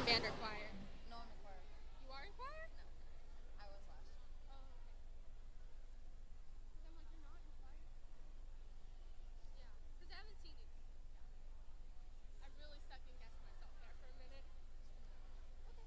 band or choir? No, I'm in choir. You are in choir? No, I was last year. Oh, okay. Because I'm like, you're not in choir? Yeah. Because I haven't seen you. Yeah. I really second guessed myself there for a minute. Okay.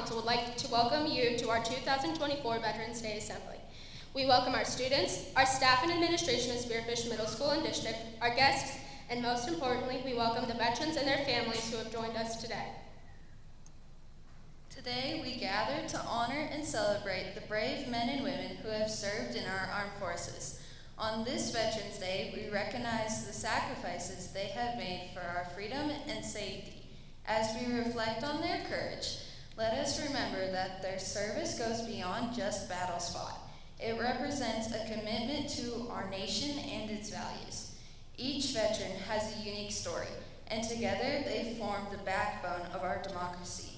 Council would like to welcome you to our 2024 Veterans Day Assembly. We welcome our students, our staff and administration of Spearfish Middle School and District, our guests, and most importantly, we welcome the veterans and their families who have joined us today. Today, we gather to honor and celebrate the brave men and women who have served in our armed forces. On this Veterans Day, we recognize the sacrifices they have made for our freedom and safety. As we reflect on their courage, let us remember that their service goes beyond just battles fought. It represents a commitment to our nation and its values. Each veteran has a unique story, and together they form the backbone of our democracy.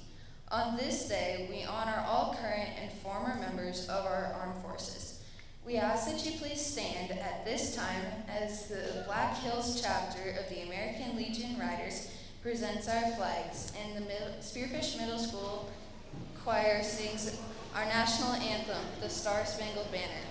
On this day, we honor all current and former members of our armed forces. We ask that you please stand at this time as the Black Hills chapter of the American Legion Riders presents our flags, and the Spearfish Middle School choir sings our national anthem, the Star-Spangled Banner.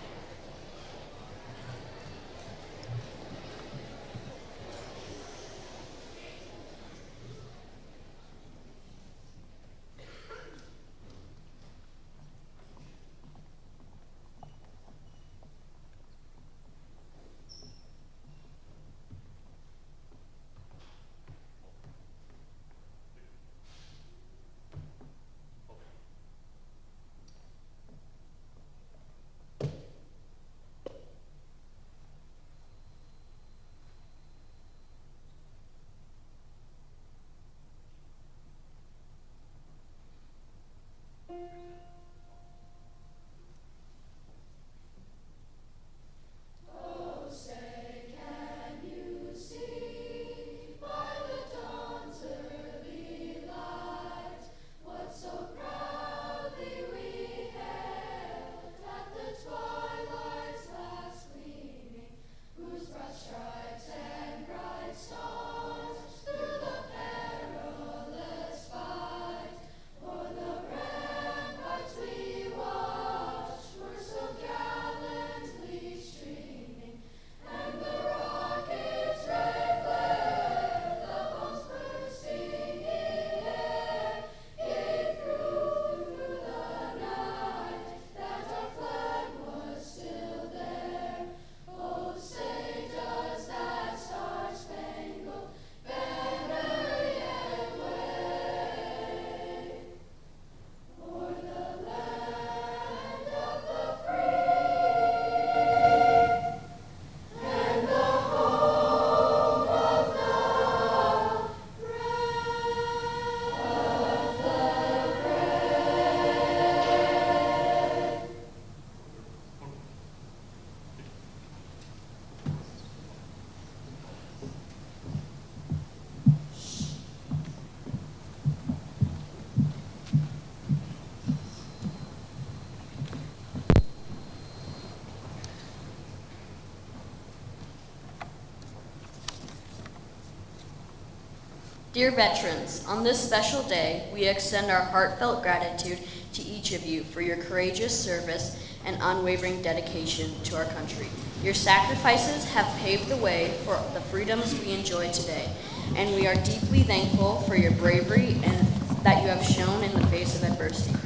Dear veterans, on this special day, we extend our heartfelt gratitude to each of you for your courageous service and unwavering dedication to our country. Your sacrifices have paved the way for the freedoms we enjoy today, and we are deeply thankful for your bravery and that you have shown in the face of adversity.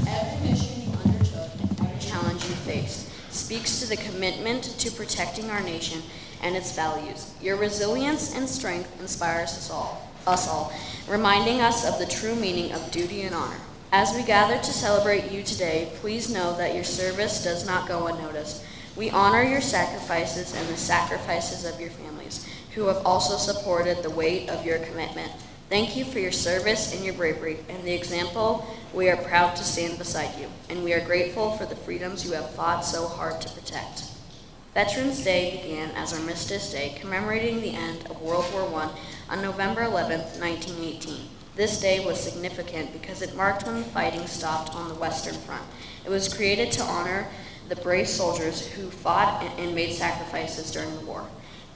Every mission you undertook and every challenge you faced speaks to the commitment to protecting our nation and its values. Your resilience and strength inspires us all, reminding us of the true meaning of duty and honor. As we gather to celebrate you today, please know that your service does not go unnoticed. We honor your sacrifices and the sacrifices of your families, who have also supported the weight of your commitment. Thank you for your service and your bravery, and the example we are proud to stand beside you, and we are grateful for the freedoms you have fought so hard to protect. Veterans Day began as Armistice Day, commemorating the end of World War I on November 11, 1918. This day was significant because it marked when the fighting stopped on the Western Front. It was created to honor the brave soldiers who fought and made sacrifices during the war.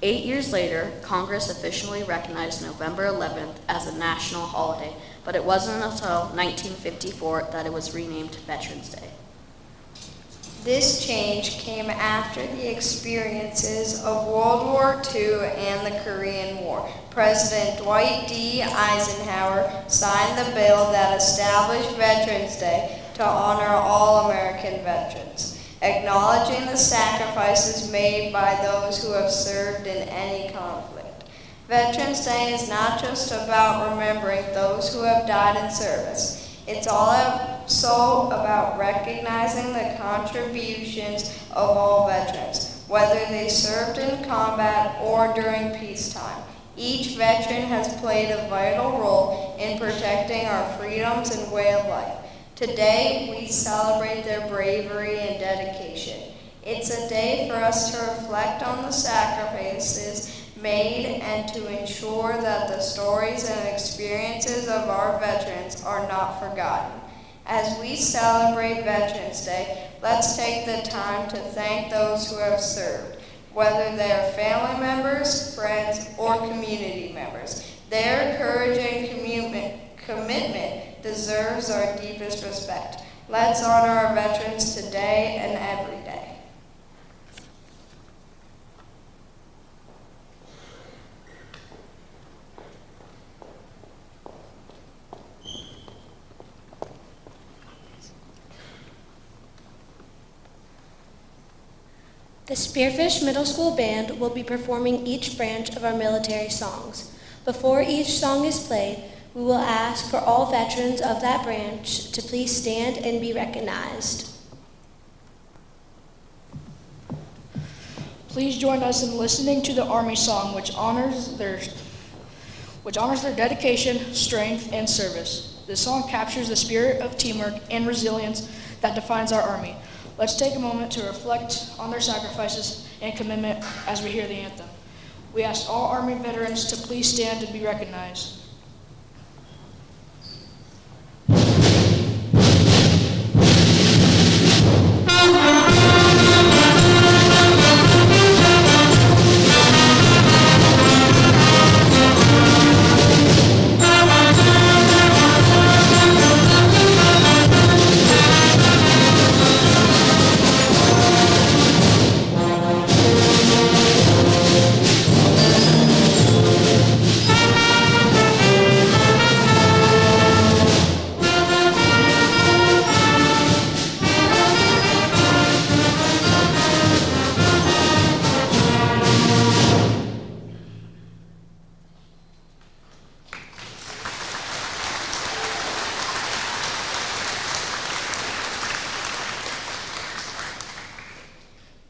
8 years later, Congress officially recognized November 11th as a national holiday, but it wasn't until 1954 that it was renamed Veterans Day. This change came after the experiences of World War II and the Korean War. President Dwight D. Eisenhower signed the bill that established Veterans Day to honor all American veterans, acknowledging the sacrifices made by those who have served in any conflict. Veterans Day is not just about remembering those who have died in service. It's also about recognizing the contributions of all veterans, whether they served in combat or during peacetime. Each veteran has played a vital role in protecting our freedoms and way of life. Today, we celebrate their bravery and dedication. It's a day for us to reflect on the sacrifices made and to ensure that the stories and experiences of our veterans are not forgotten. As we celebrate Veterans Day, let's take the time to thank those who have served, whether they are family members, friends, or community members. Their courage and commitment deserves our deepest respect. Let's honor our veterans today and every day. The Spearfish Middle School Band will be performing each branch of our military songs. Before each song is played, we will ask for all veterans of that branch to please stand and be recognized. Please join us in listening to the Army song, which honors their dedication, strength, and service. This song captures the spirit of teamwork and resilience that defines our Army. Let's take a moment to reflect on their sacrifices and commitment as we hear the anthem. We ask all Army veterans to please stand and be recognized.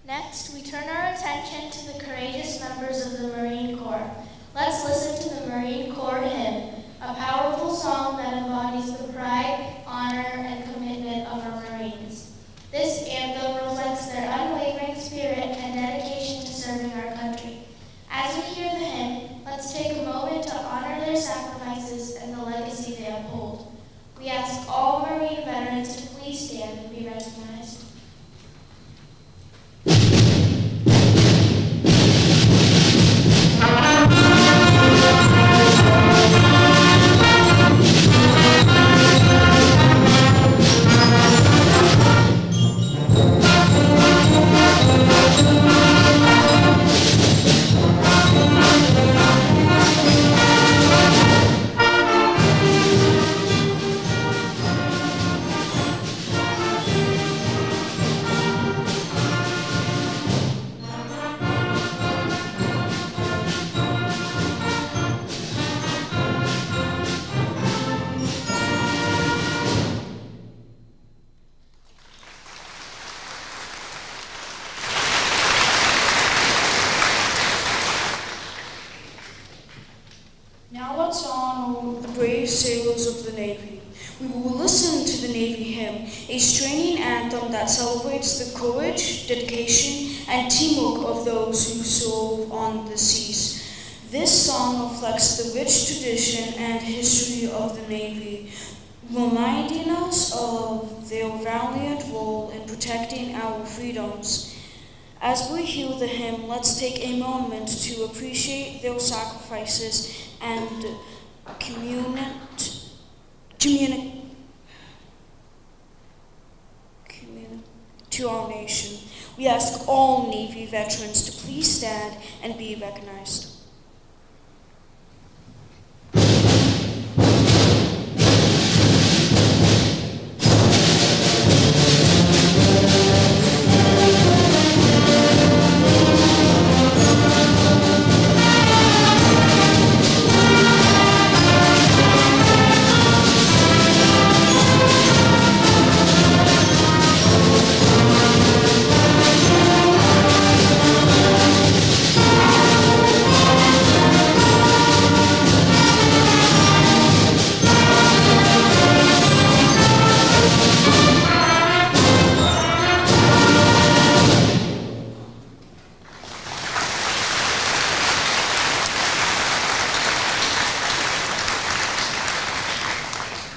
Next, we turn our attention to the courageous members of the Marine Corps. Let's listen to the Marine Corps hymn, a powerful song that embodies the pride, honor, and commitment of our Marines. This anthem reflects their unwavering spirit and dedication to serving our country. As we hear the hymn, let's take a moment to honor their sacrifices and the legacy they uphold. We ask all Marine veterans to please stand and be recognized. Now let's honor the brave sailors of the Navy. We will listen to the Navy hymn, a straining anthem that celebrates the courage, dedication, and teamwork of those who serve on the seas. This song reflects the rich tradition and history of the Navy, reminding us of their valiant role in protecting our freedoms. As we hear the hymn, let's take a moment to appreciate their sacrifices and to our nation. We ask all Navy veterans to please stand and be recognized.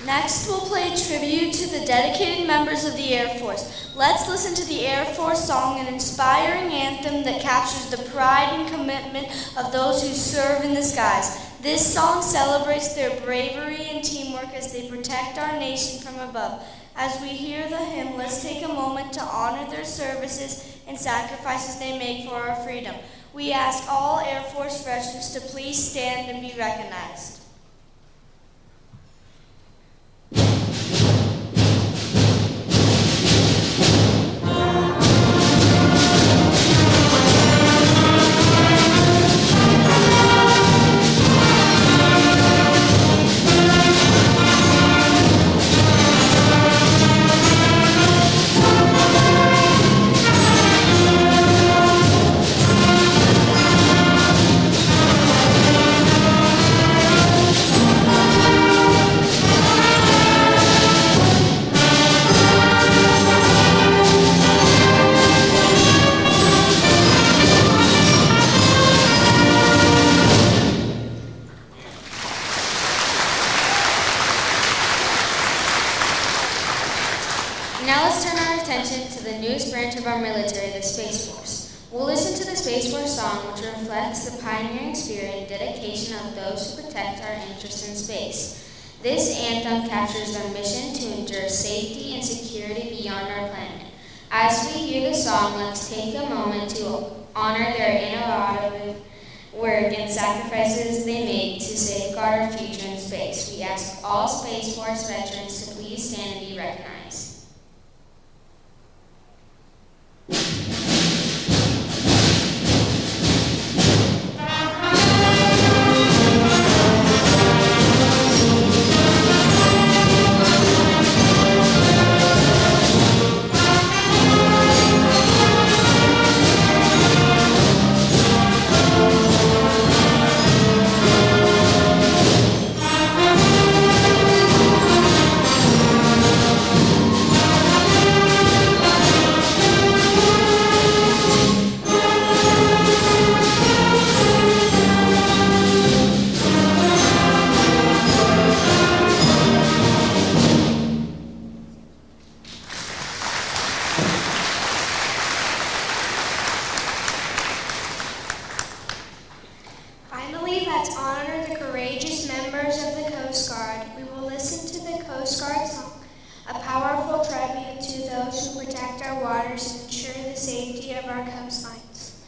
Next, we'll play tribute to the dedicated members of the Air Force. Let's listen to the Air Force song, an inspiring anthem that captures the pride and commitment of those who serve in the skies. This song celebrates their bravery and teamwork as they protect our nation from above. As we hear the hymn, let's take a moment to honor their services and sacrifices they make for our freedom. We ask all Air Force veterans to please stand and be recognized. Now let's turn our attention to the newest branch of our military, the Space Force. We'll listen to the Space Force song, which reflects the pioneering spirit and dedication of those who protect our interests in space. This anthem captures their mission to ensure safety and security beyond our planet. As we hear the song, let's take a moment to honor their innovative work and sacrifices they make to safeguard our future in space. We ask all Space Force veterans to please stand and be recognized. Finally, let's honor the courageous members of the Coast Guard. We will listen to the Coast Guard song, a powerful tribute to those who protect our waters and ensure the safety of our coastlines.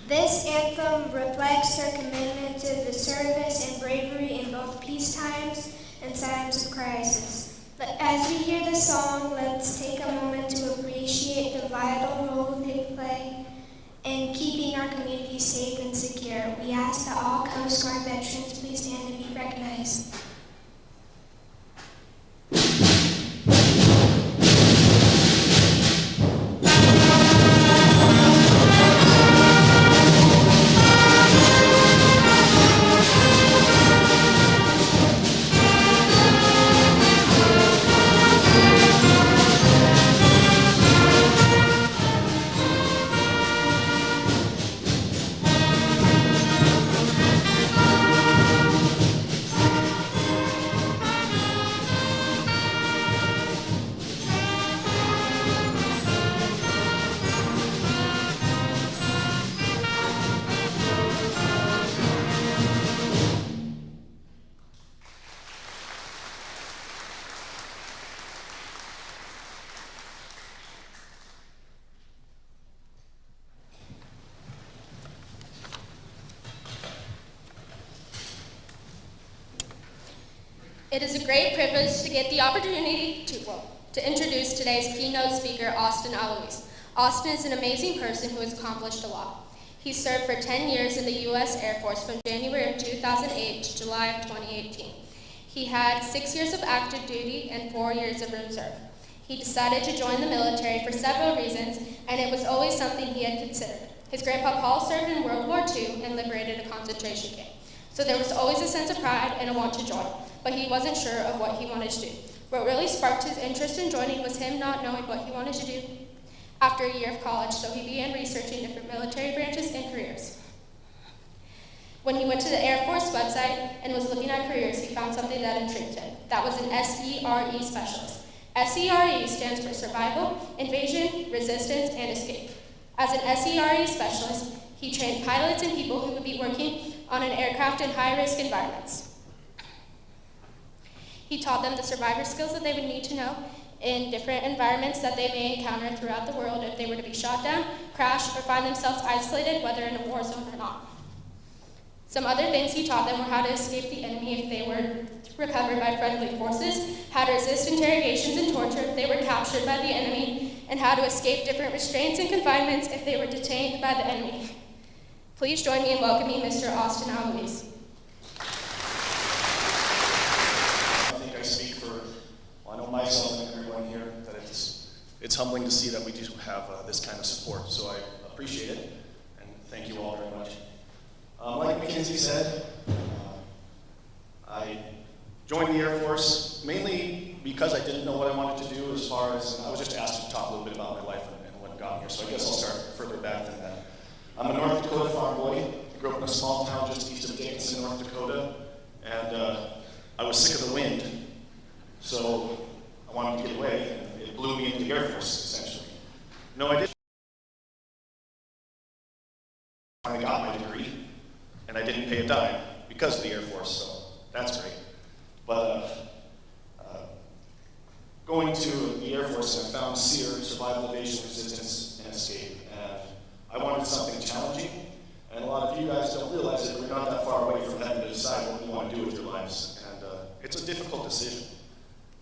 This anthem reflects their commitment to the service and bravery in both peace times and times of crisis. But as we hear the song, let's take a moment to appreciate the vital role they play in keeping our communities safe and secure. We ask that all Coast Guard veterans please stand and be recognized. It is a great privilege to get the opportunity to introduce today's keynote speaker, Austin Alois. Austin is an amazing person who has accomplished a lot. He served for 10 years in the U.S. Air Force from January of 2008 to July of 2018. He had 6 years of active duty and 4 years of reserve. He decided to join the military for several reasons, and it was always something he had considered. His grandpa Paul served in World War II and liberated a concentration camp. So there was always a sense of pride and a want to join, but he wasn't sure of what he wanted to do. What really sparked his interest in joining was him not knowing what he wanted to do after a year of college, so he began researching different military branches and careers. When he went to the Air Force website and was looking at careers, he found something that intrigued him. That was an SERE specialist. SERE stands for Survival, Invasion, Resistance, and Escape. As an SERE specialist, he trained pilots and people who would be working on an aircraft in high-risk environments. He taught them the survivor skills that they would need to know in different environments that they may encounter throughout the world if they were to be shot down, crash, or find themselves isolated, whether in a war zone or not. Some other things he taught them were how to escape the enemy if they were recovered by friendly forces, how to resist interrogations and torture if they were captured by the enemy, and how to escape different restraints and confinements if they were detained by the enemy. Please join me in welcoming Mr. Austin Alois. I think I speak for, well, I know myself and everyone here, that it's humbling to see that we do have this kind of support, so I appreciate it, and thank you all very much. Like Mackenzie said, I joined the Air Force mainly because I didn't know what I wanted to do as far as, I was just asked to talk a little bit about my life and what got me here, so I guess I'll start further back than that. I'm a North Dakota farm boy. I grew up in a small town just east of Dickinson, North Dakota, and I was sick of the wind, so I wanted to get away, and it blew me into the Air Force, essentially. No, I didn't. I finally got my degree, and I didn't pay a dime because of the Air Force, so that's great. But going to the Air Force, I found SERE, Survival, Evasion, Resistance, and Escape, and I wanted something challenging, and a lot of you guys don't realize that we're not that far away from having to decide what you want to do with your lives, and it's a difficult decision.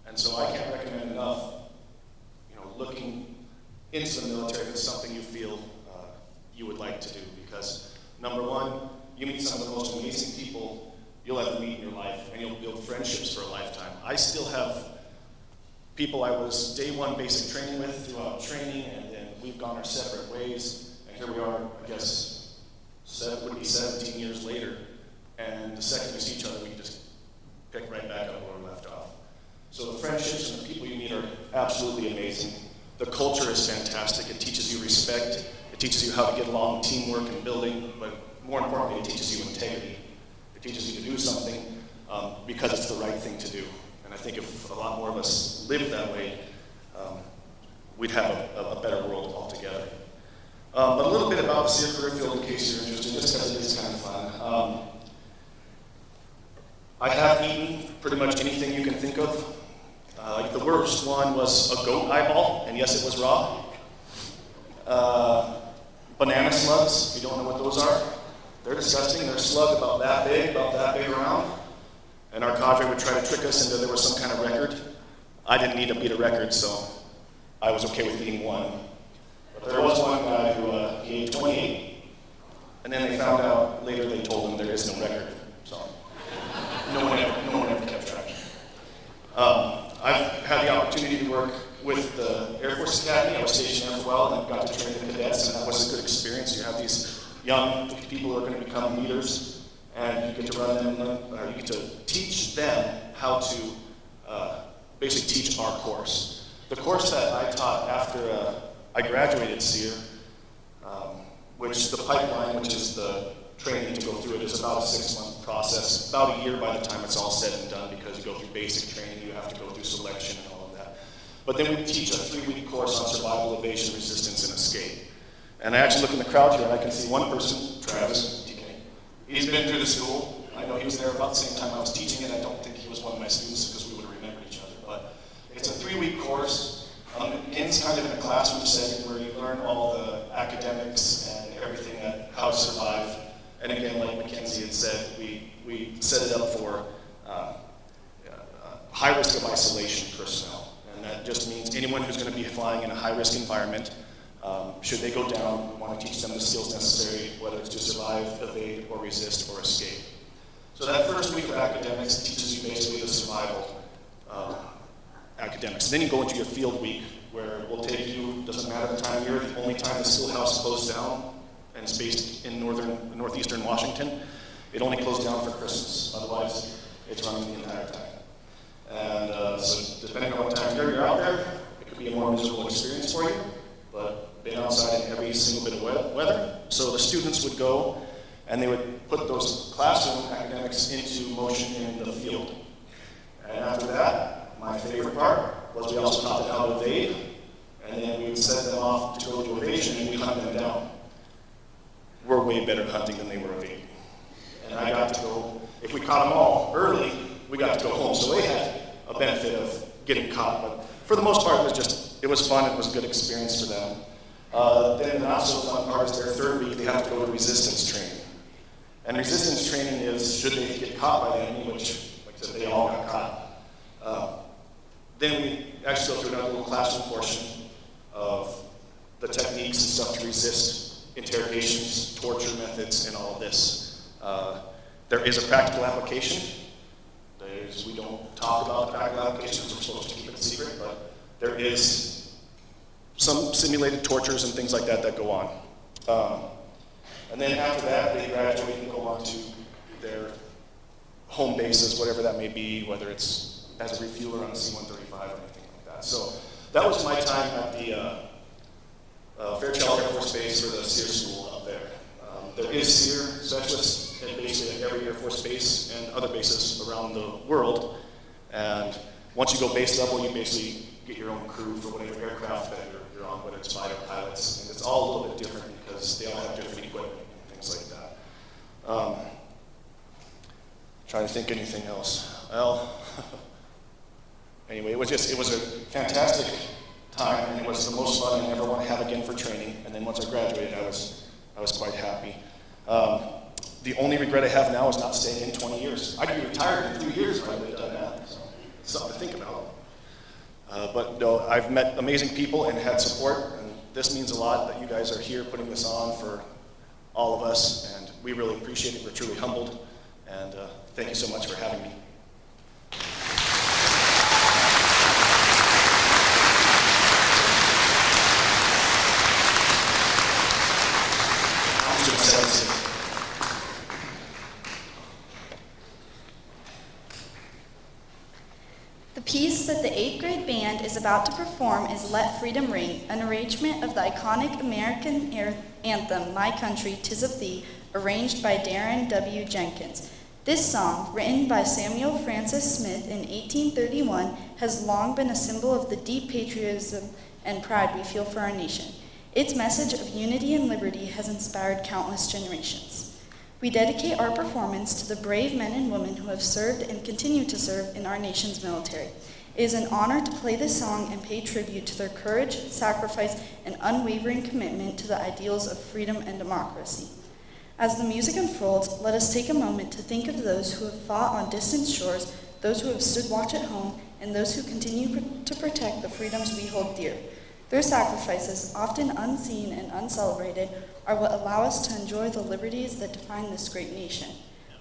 And so I can't recommend enough, looking into the military if it's something you feel you would like to do, because number one, you meet some of the most amazing people you'll ever meet in your life, and you'll build friendships for a lifetime. I still have people I was day one basic training with throughout training, and then we've gone our separate ways. Here we are, I guess, it would be 17 years later, and the second we see each other, we can just pick right back up where we left off. So the friendships and the people you meet are absolutely amazing. The culture is fantastic. It teaches you respect. It teaches you how to get along, teamwork and building, but more importantly, it teaches you integrity. It teaches you to do something because it's the right thing to do. And I think if a lot more of us lived that way, we'd have a better world altogether. But a little bit about SERE Career Field in case you're interested, just because it is kind of fun. I have eaten pretty much anything you can think of. Like the worst one was a goat eyeball, and yes, it was raw. Banana slugs, if you don't know what those are, they're disgusting. They're a slug about that big around. And our cadre would try to trick us into there was some kind of record. I didn't need to beat a record, so I was okay with eating one. But there was one guy who he ate 28, and then they found out later they told him there is no record. So no one ever kept track. I've had the opportunity to work with the Air Force Academy. I was stationed there for a while and got to train the cadets, and that was a good experience. You have these young people who are going to become leaders, and you get to run them, you get to teach them how to basically teach our course. The course that I taught after I graduated SERE, which the pipeline, which is the training to go through it, is about a 6-month process, about a year by the time it's all said and done, because you go through basic training, you have to go through selection and all of that. But then we teach a 3-week course on survival, evasion, resistance, and escape. And I actually look in the crowd here and I can see one person, Travis, DK. He's been through the school. I know he was there about the same time I was teaching it. I don't think he was one of my students because we would have remembered each other. But it's a 3-week course. It's kind of in a classroom setting where you learn all the academics and everything, how to survive. And again, like Mackenzie had said, we set it up for high risk of isolation personnel. And that just means anyone who's going to be flying in a high risk environment, should they go down, we want to teach them the skills necessary, whether it's to survive, evade, or resist, or escape. So that first week of academics teaches you basically the survival academics. Then you go into your field week, where we'll take you, doesn't matter the time of year, the only time the schoolhouse closed down, and it's based in northeastern Washington, it only closed down for Christmas. Otherwise, it's running the entire time. And so depending on what time of year you're out there, it could be a more miserable experience for you, but being outside in every single bit of weather. So the students would go and they would put those classroom academics into motion in the field. And after that, my favorite part was we also taught them how to evade, and then we would set them off to go to evasion and we'd hunt them down. We're way better at hunting than they were evading. And I got to go, if we caught them all early, we got to go home. So they had a benefit of getting caught, but for the most part, it was fun, it was a good experience for them. Then the not so fun part is their third week, they have to go to resistance training. And resistance training is, should they get caught by the enemy, which, like I said, they all got caught. Then we actually go through another little classroom portion of the techniques and stuff to resist interrogations, torture methods, and all of this. There is a practical application. We don't talk about the practical applications, we're supposed to keep it secret, but there is some simulated tortures and things like that that go on. And then after that, they graduate and go on to their home bases, whatever that may be, whether it's as a refueler on a C-135 or anything like that. So that was my time at the Fairchild Air Force Base for the SEER school up there. There is SEER specialists at basically every Air Force base and other bases around the world. And once you go base level, you basically get your own crew for whatever aircraft that you're on, whether it's fighter pilots. And it's all a little bit different because they all have different equipment and things like that. Trying to think anything else. Well, anyway, it was a fantastic time, and it was the most fun I ever want to have again for training. And then once I graduated, I was quite happy. The only regret I have now is not staying in 20 years. I could be retired in 3 years if I would have done that. So it's something to think about. But no, I've met amazing people and had support, and this means a lot that you guys are here putting this on for all of us, and we really appreciate it. We're truly humbled, and thank you so much for having me. The piece that the 8th grade band is about to perform is Let Freedom Ring, an arrangement of the iconic American anthem, My Country, 'Tis of Thee, arranged by Darren W. Jenkins. This song, written by Samuel Francis Smith in 1831, has long been a symbol of the deep patriotism and pride we feel for our nation. Its message of unity and liberty has inspired countless generations. We dedicate our performance to the brave men and women who have served and continue to serve in our nation's military. It is an honor to play this song and pay tribute to their courage, sacrifice, and unwavering commitment to the ideals of freedom and democracy. As the music unfolds, let us take a moment to think of those who have fought on distant shores, those who have stood watch at home, and those who continue to protect the freedoms we hold dear. Their sacrifices, often unseen and uncelebrated, are what allow us to enjoy the liberties that define this great nation.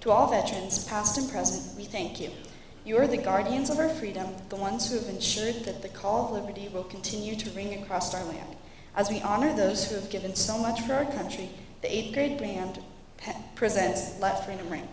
To all veterans, past and present, we thank you. You are the guardians of our freedom, the ones who have ensured that the call of liberty will continue to ring across our land. As we honor those who have given so much for our country, the 8th grade band presents Let Freedom Ring.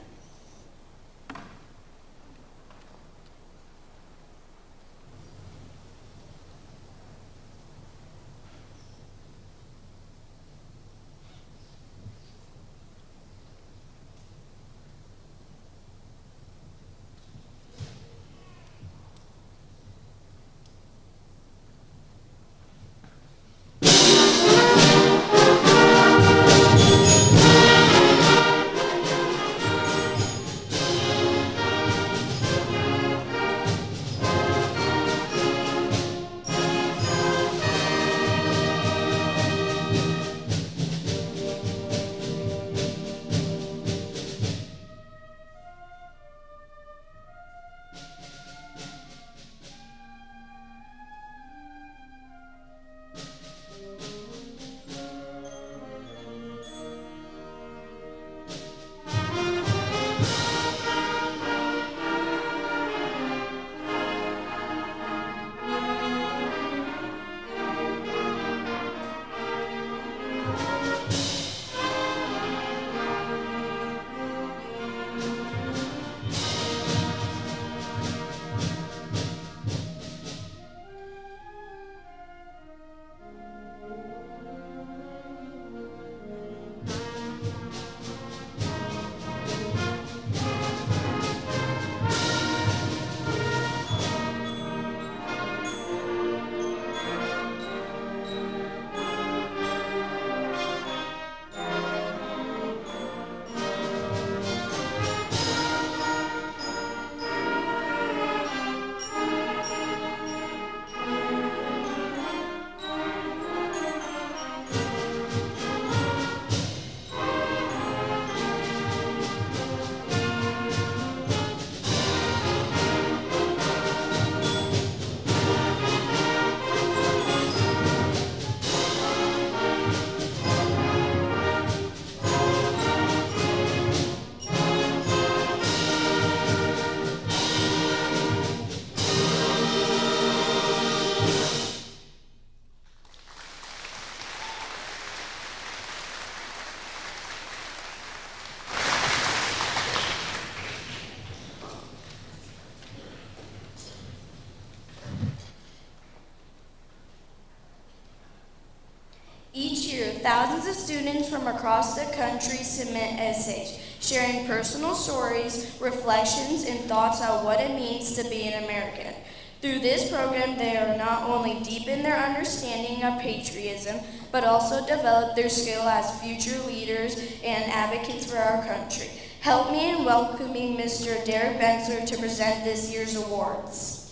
Each year, thousands of students from across the country submit essays, sharing personal stories, reflections, and thoughts on what it means to be an American. Through this program, they are not only deepen their understanding of patriotism, but also develop their skill as future leaders and advocates for our country. Help me in welcoming Mr. Derek Bensler to present this year's awards.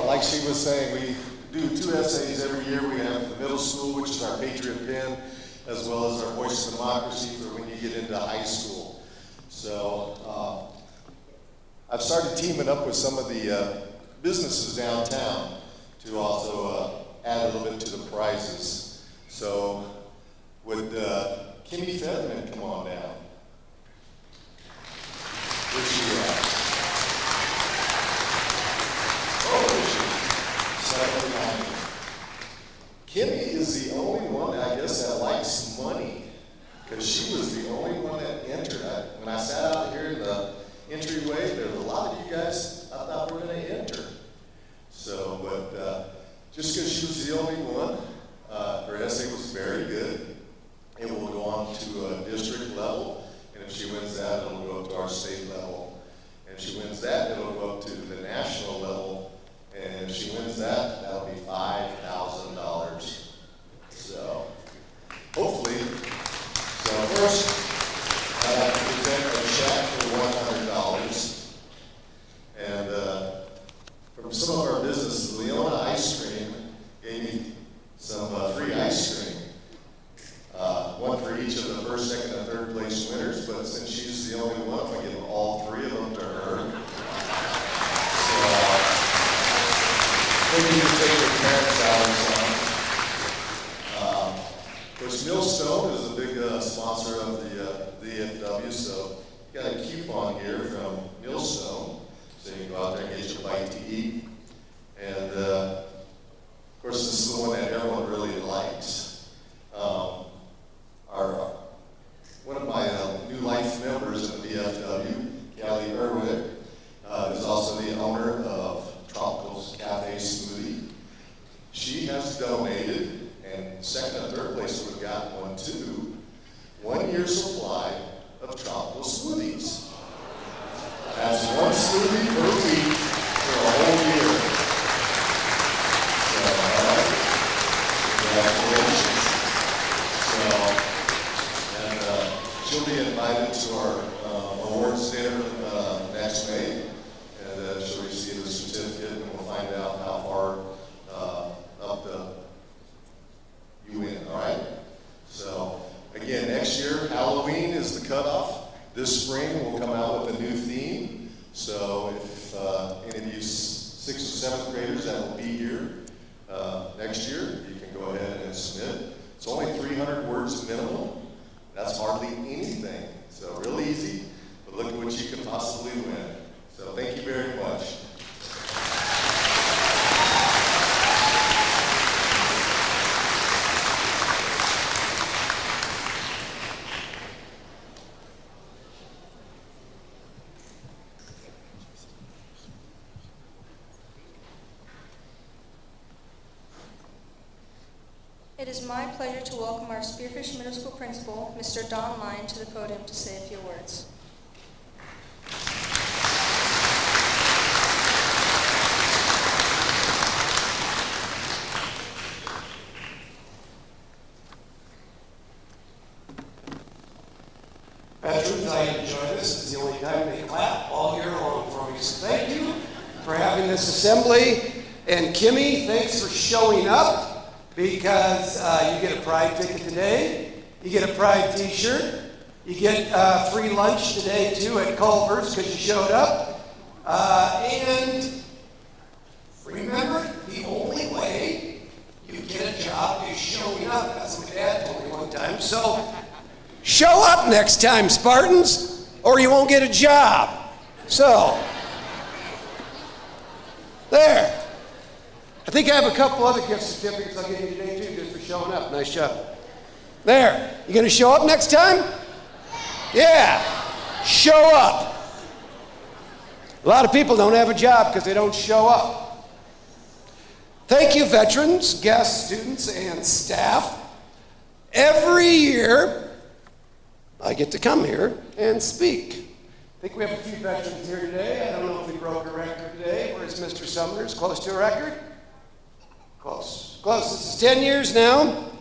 Like she was saying, we do 2 essays every year. We have the middle school, which is our Patriot Pen, as well as our Voice of Democracy for when you get into high school. So I've started teaming up with some of the businesses downtown to also add a little bit to the prizes. So would Kimmy Featherman come on down? Where's she at? Oh, there she is. Kimmy is the only one, I guess, that likes money, because she was the only one that entered. When I sat out here in the entryway, there were a lot of you guys I thought were going to enter. So, but just because she was the only one, her essay was very good. It will go on to a district level, and if she wins that, it'll go up to our state level. And if she wins that, it'll go up to the national level. And if she wins that, that'll be $5,000. So, hopefully, so first, I'd like to present a check for $100. And from some of our businesses, Leona Ice Cream gave me some free ice cream. One for each of the first, second, and third place winners, but since she's the only one, I'm going to give all 3 of them to her. Maybe you take your parents out or something. Of course, Millstone is a big sponsor of the DFW, so you got a coupon here from Millstone, so you can go out there and get your bite to eat. And of course, this is the one that everyone really likes. One of my new life members in the DFW, Callie Irwin, is also the owner of Tropical's Cafe Smoothie. She has donated, and second and third place would have gotten one too, 1 year supply of tropical smoothies. That's 1 smoothie per week for a whole year. So, congratulations. So, and she'll be invited to our awards dinner next May. And she'll receive a certificate, and we'll find out how far up you win, all right? So, again, next year, Halloween is the cutoff. This spring, we'll come out with a new theme. So, if any of you 6th or 7th graders that will be here next year, you can go ahead and submit. It's only 300 words minimum. That's hardly anything. So, real easy, but look at what you can possibly win. So thank you very much. It is my pleasure to welcome our Spearfish Middle School principal, Mr. Don Lyon, to the podium to say a few words. Veterans, I enjoy this. It's the only time they clap all year long for me. So thank you for having this assembly. And Kimmy, thanks for showing up, because you get a Pride ticket today. You get a Pride t-shirt. You get free lunch today, too, at Culver's, because you showed up. And remember, the only way you get a job is showing up. That's what my dad told me one time. So show up next time, Spartans, or you won't get a job. So, there. I think I have a couple other gift certificates I'll give you today, too, just for showing up. Nice job. There. You going to show up next time? Yeah. Show up. A lot of people don't have a job because they don't show up. Thank you, veterans, guests, students, and staff. Every year, I get to come here and speak. I think we have a few veterans here today. I don't know if we broke a record today. Where's Mr. Sumner's? Close to a record? Close. Close. This is 10 years now.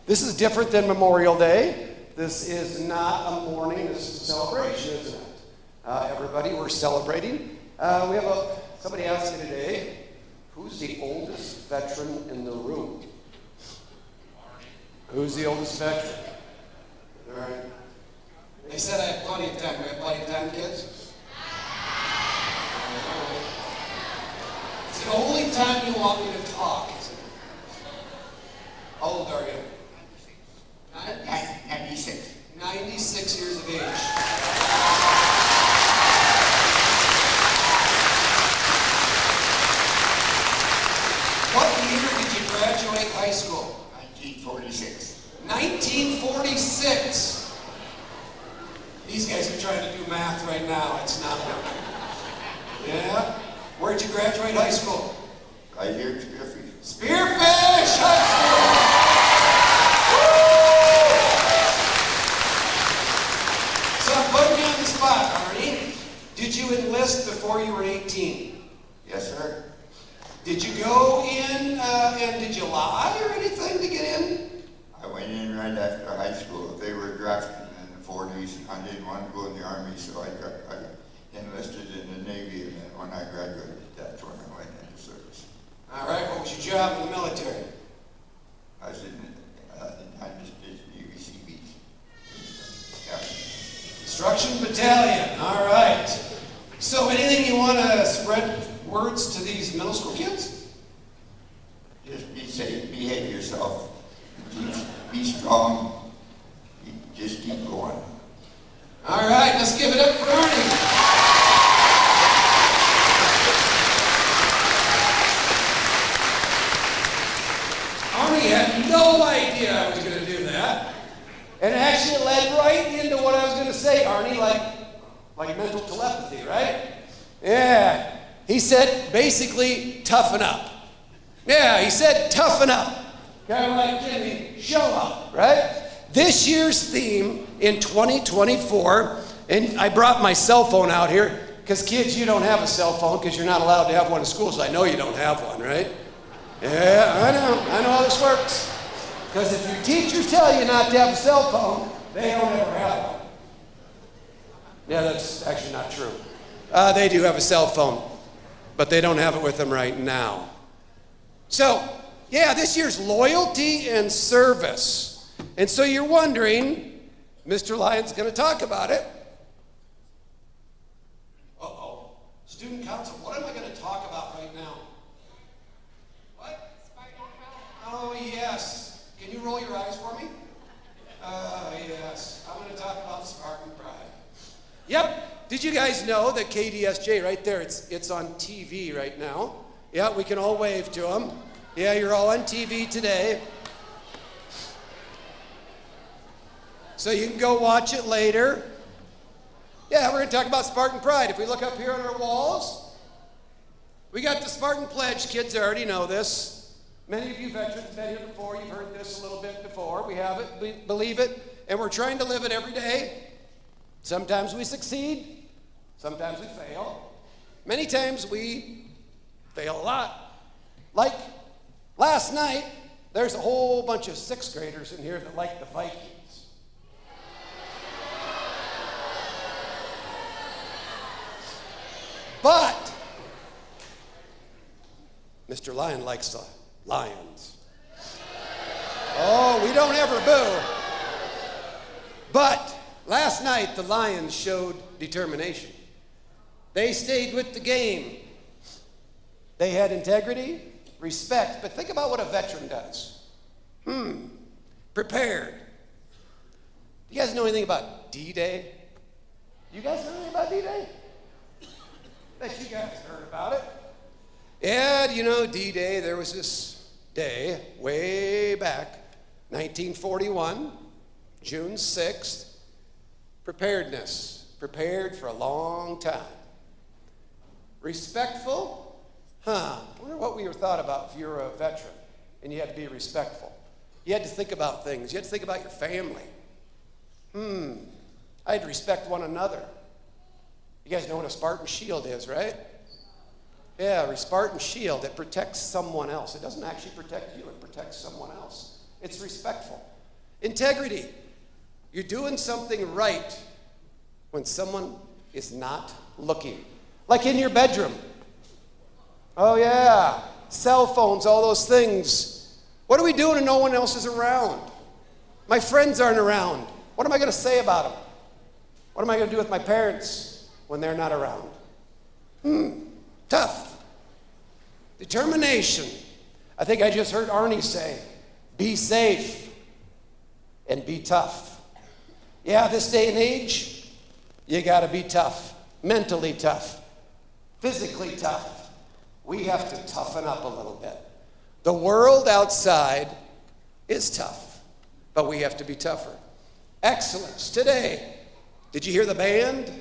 This is different than Memorial Day. This is not a mourning. This is a celebration, isn't it? Everybody, we're celebrating. We have somebody asked me today, who's the oldest veteran in the room? Who's the oldest veteran? All right. They said I have plenty of time. We have plenty of time, kids? It's the only time you want me to talk, isn't it? How old are you? 96. 96 years of age. What year did you graduate high school? 1946. 1946. These guys are trying to do math right now. It's not working. Yeah? Where'd you graduate high school? Right here at Spearfish. Spearfish High School! So I'm putting you on the spot, Arnie. Did you enlist before you were 18? Yes, sir. Did you go in and did you lie or anything to get in? I went in right after high school. They were drafting in the 40s. I didn't want to go in the Army, so I enlisted in the Navy, and then when I graduated, that's when I went into service. All right, what was your job in the military? I was in Navy Seabees. Construction Battalion, all right. So anything you want to spread words to these middle school kids? Just be safe, behave yourself, be strong, just keep going. All right, let's give it up for Arnie. Arnie had no idea I was going to do that. And actually it led right into what I was going to say, Arnie, like mental telepathy, right? Yeah. He said, basically, toughen up. Yeah, he said, toughen up. Kind of like Jimmy, show up, right? This year's theme in 2024, and I brought my cell phone out here, because kids, you don't have a cell phone because you're not allowed to have one in school, so I know you don't have one, right? Yeah, I know how this works. Because if your teachers tell you not to have a cell phone, they don't ever have one. Yeah, that's actually not true. They do have a cell phone, but they don't have it with them right now. So, yeah, this year's loyalty and service. And so you're wondering, Mr. Lyon's going to talk about it. Uh-oh. Student council, what am I going to talk about right now? What? Oh, yes. Can you roll your eyes for me? Yes. I'm going to talk about the Spartan Pride. Yep. Did you guys know that KDSJ, right there, it's on TV right now? Yeah, we can all wave to them. Yeah, you're all on TV today. So you can go watch it later. Yeah, we're going to talk about Spartan Pride. If we look up here on our walls, we got the Spartan Pledge. Kids already know this. Many of you veterans have been here before. You've heard this a little bit before. We have it, we believe it, and we're trying to live it every day. Sometimes we succeed. Sometimes we fail. Many times we fail a lot. Like last night, there's a whole bunch of sixth graders in here that like the Vikings. But Mr. Lyon likes the Lions. Oh, we don't ever boo. But last night, the Lions showed determination. They stayed with the game. They had integrity, respect. But think about what a veteran does. Prepared. Do you guys know anything about D-Day? You guys know anything about D-Day? Bet you guys heard about it. Yeah, you know, D-Day, there was this day way back, 1941, June 6th. Preparedness. Prepared for a long time. Respectful? I wonder what we were thought about if you were a veteran and you had to be respectful. You had to think about things. You had to think about your family. I had to respect one another. You guys know what a Spartan shield is, right? Yeah, a Spartan shield that protects someone else. It doesn't actually protect you, it protects someone else. It's respectful. Integrity. You're doing something right when someone is not looking. Like in your bedroom. Oh yeah, cell phones, all those things. What are we doing when no one else is around? My friends aren't around. What am I going to say about them? What am I going to do with my parents when they're not around? Tough. Determination. I think I just heard Arnie say, be safe and be tough. Yeah, this day and age, you got to be tough. Mentally tough. Physically tough. We have to toughen up a little bit. The world outside is tough, but we have to be tougher. Excellence. Today, did you hear the band?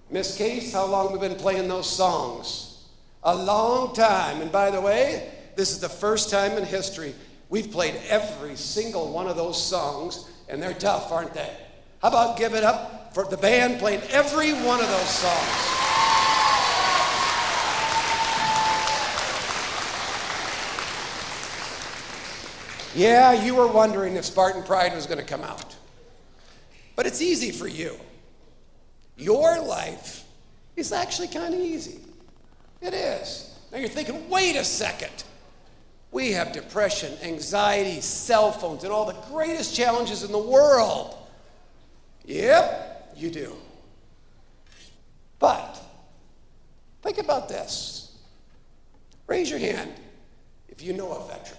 Miss Case, how long have we been playing those songs? A long time. And by the way, this is the first time in history we've played every single one of those songs, and they're tough, aren't they? How about give it up for the band playing every one of those songs? Yeah, you were wondering if Spartan Pride was going to come out. But it's easy for you. Your life is actually kind of easy. It is. Now you're thinking, wait a second. We have depression, anxiety, cell phones, and all the greatest challenges in the world. Yep, you do. But think about this. Raise your hand if you know a veteran.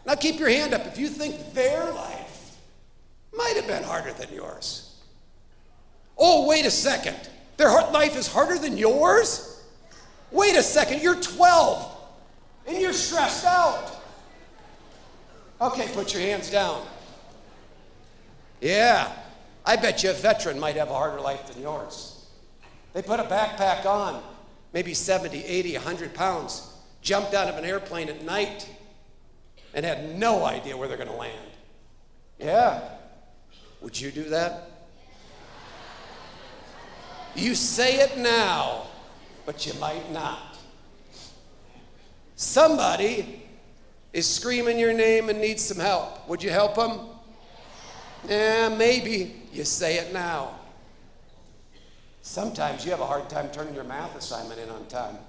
Now keep your hand up if you think their life might have been harder than yours. Oh, wait a second. Their life is harder than yours? Wait a second, you're 12 and you're stressed out. Okay, put your hands down. Yeah, I bet you a veteran might have a harder life than yours. They put a backpack on, maybe 70, 80, 100 pounds, jumped out of an airplane at night and had no idea where they're going to land. Yeah. Would you do that? You say it now, but you might not. Somebody is screaming your name and needs some help. Would you help them? Yeah, maybe. You say it now. Sometimes you have a hard time turning your math assignment in on time.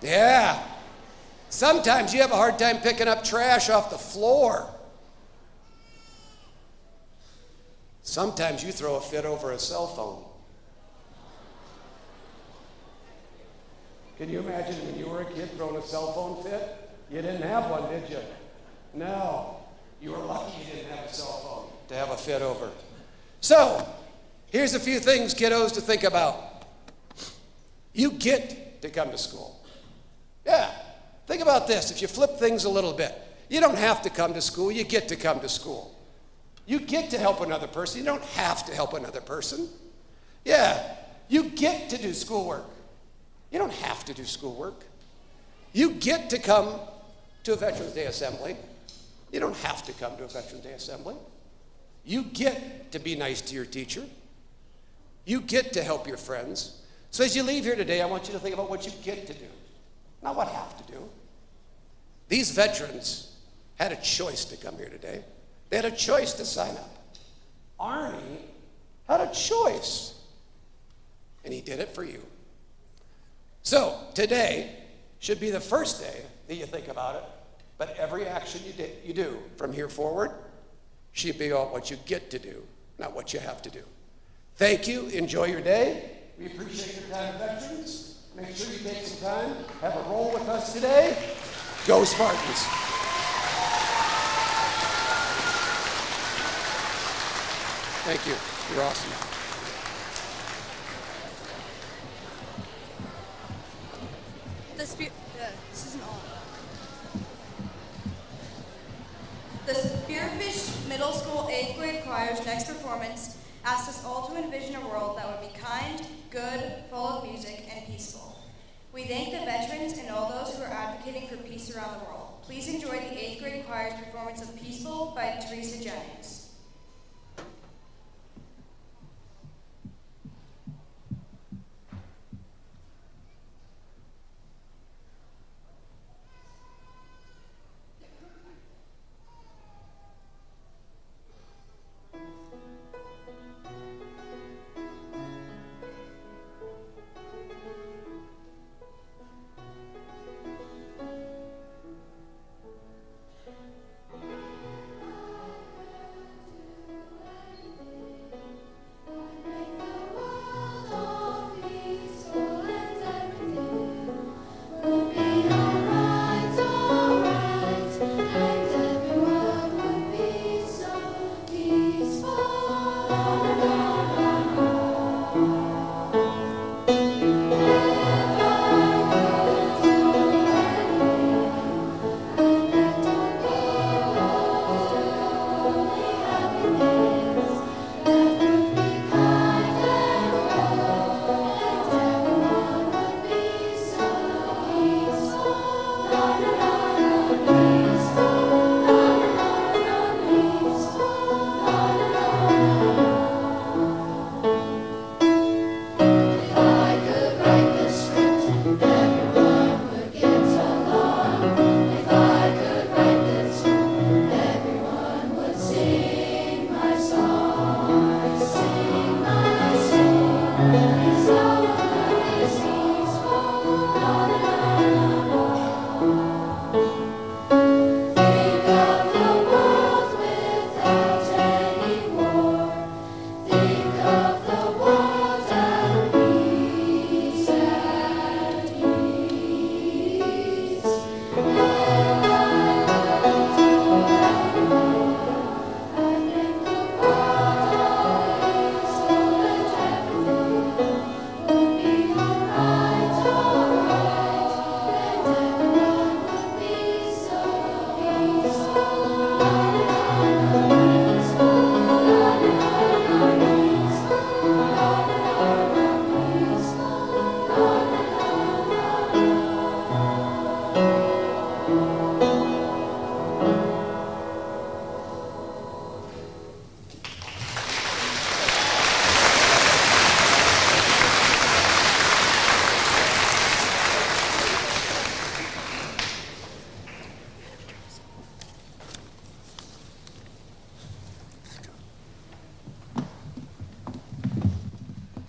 Yeah. Sometimes you have a hard time picking up trash off the floor. Sometimes you throw a fit over a cell phone. Can you imagine when you were a kid throwing a cell phone fit? You didn't have one, did you? No. You were lucky you didn't have a cell phone to have a fit over. So, here's a few things, kiddos, to think about. You get to come to school. Yeah. Think about this. If you flip things a little bit, you don't have to come to school. You get to come to school. You get to help another person. You don't have to help another person. Yeah. You get to do schoolwork. You don't have to do schoolwork. You get to come to a Veterans Day assembly. You don't have to come to a Veterans Day assembly. You get to be nice to your teacher. You get to help your friends. So as you leave here today, I want you to think about what you get to do, not what you have to do. These veterans had a choice to come here today. They had a choice to sign up. Arnie had a choice, and he did it for you. So today should be the first day that you think about it, but every action you do from here forward should be all what you get to do, not what you have to do. Thank you. Enjoy your day. We appreciate your time, veterans. Make sure you take some time, have a roll with us today. Go Spartans. Thank you. You're awesome. This isn't on. The Spearfish Middle School 8th grade choir's next performance asked us all to envision a world that would be kind, good, full of music, and peaceful. We thank the veterans and all those who are advocating for peace around the world. Please enjoy the 8th grade choir's performance of Peaceful by Teresa Jennings.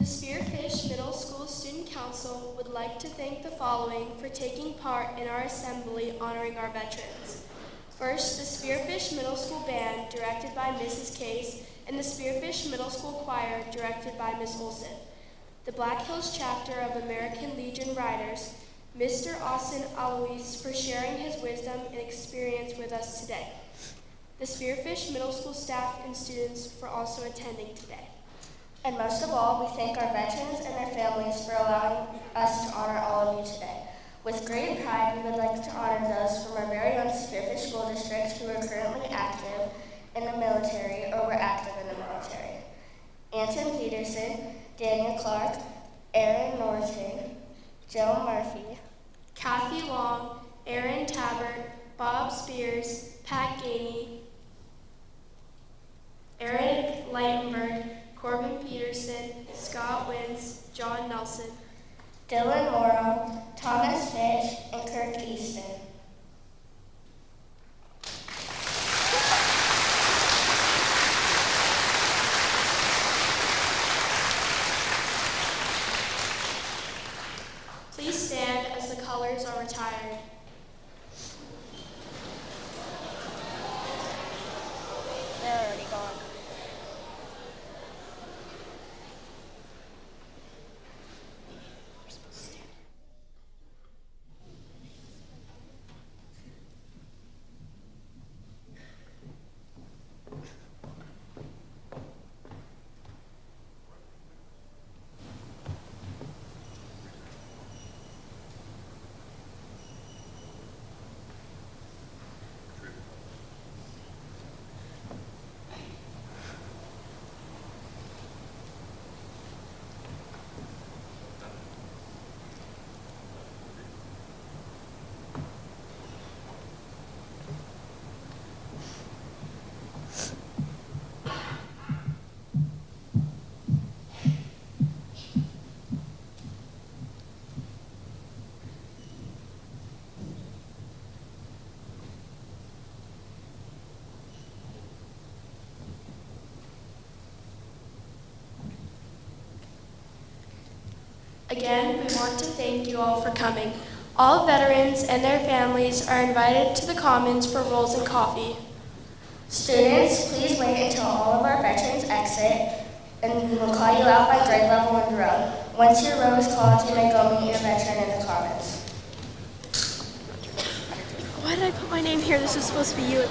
The Spearfish Middle School Student Council would like to thank the following for taking part in our assembly honoring our veterans. First, the Spearfish Middle School Band, directed by Mrs. Case, and the Spearfish Middle School Choir, directed by Ms. Olson. The Black Hills Chapter of American Legion Riders, Mr. Austin Alois, for sharing his wisdom and experience with us today. The Spearfish Middle School staff and students for also attending today. And most of all, we thank our veterans and their families for allowing us to honor all of you today. With great pride, we would like to honor those from our very own Spearfish School District who are currently active in the military or were active in the military. Anton Peterson, Daniel Clark, Aaron Norton, Joe Murphy, Kathy Long, Aaron Tabbert, Bob Spears, Pat Ganey, Eric Leitenberg, Corbin Peterson, Scott Wins, John Nelson, Dylan Morrow, Thomas Fitch, and Kirk Easton. Please stand as the colors are retired. They're already gone. Again, we want to thank you all for coming. All veterans and their families are invited to the Commons for rolls and coffee. Students, please wait until all of our veterans exit, and we will call you out by grade level and row. Once your row is called, you may go meet your veteran in the Commons. Why did I put my name here? This is supposed to be you.